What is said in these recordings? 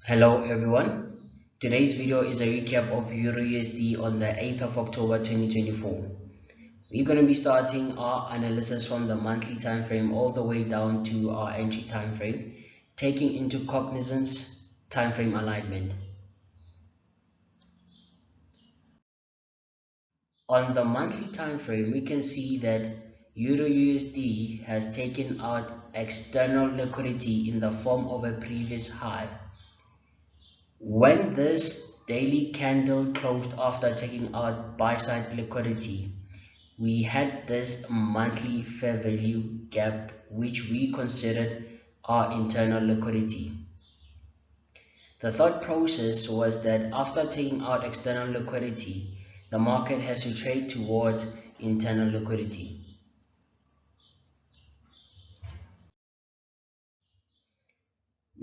Hello everyone. Today's video is a recap of EURUSD on the 8th of October 2024. We're going to be starting our analysis from the monthly time frame all the way down to our entry time frame, taking into cognizance time frame alignment. On the monthly time frame, we can see that EURUSD has taken out external liquidity in the form of a previous high. When this daily candle closed after taking out buy-side liquidity, we had this monthly fair value gap which we considered our internal liquidity. The thought process was that after taking out external liquidity, the market has to trade towards internal liquidity.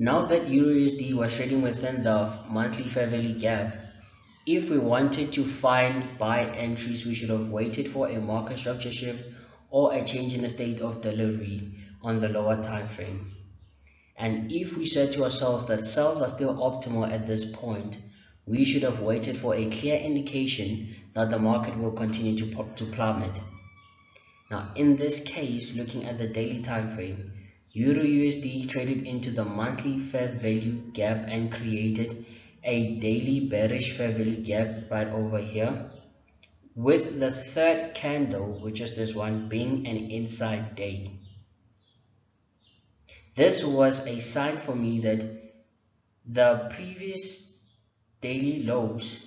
Now that EURUSD was trading within the monthly fair value gap, if we wanted to find buy entries, we should have waited for a market structure shift or a change in the state of delivery on the lower time frame. And if we said to ourselves that sells are still optimal at this point, we should have waited for a clear indication that the market will continue to plummet. Now, in this case, looking at the daily time frame, EURUSD traded into the monthly fair value gap and created a daily bearish fair value gap right over here, with the third candle, which is this one, being an inside day. This was a sign for me that the previous daily lows,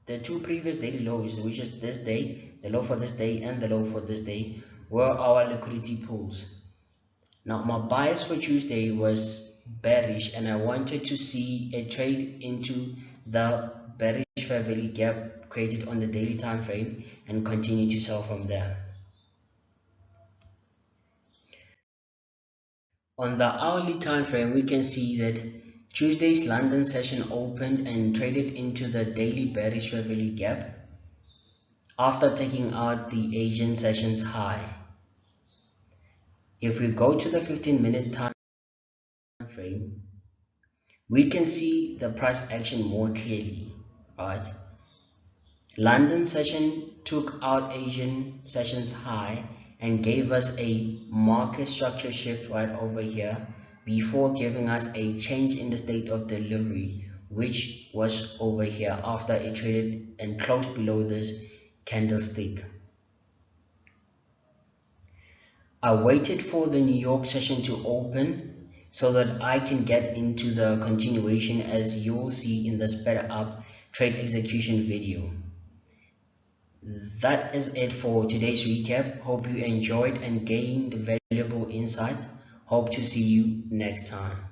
the two previous daily lows, which is this day, the low for this day and the low for this day, were our liquidity pools. Now my bias for Tuesday was bearish and I wanted to see a trade into the bearish fair value gap created on the daily time frame and continue to sell from there. On the hourly time frame, we can see that Tuesday's London session opened and traded into the daily bearish fair value gap after taking out the Asian session's high. If we go to the 15-minute time frame, we can see the price action more clearly, right? London session took out Asian session's high and gave us a market structure shift right over here before giving us a change in the state of delivery, which was over here after it traded and closed below this candlestick. I waited for the New York session to open so that I can get into the continuation, as you will see in the sped up trade execution video. That is it for today's recap. Hope you enjoyed and gained valuable insight. Hope to see you next time.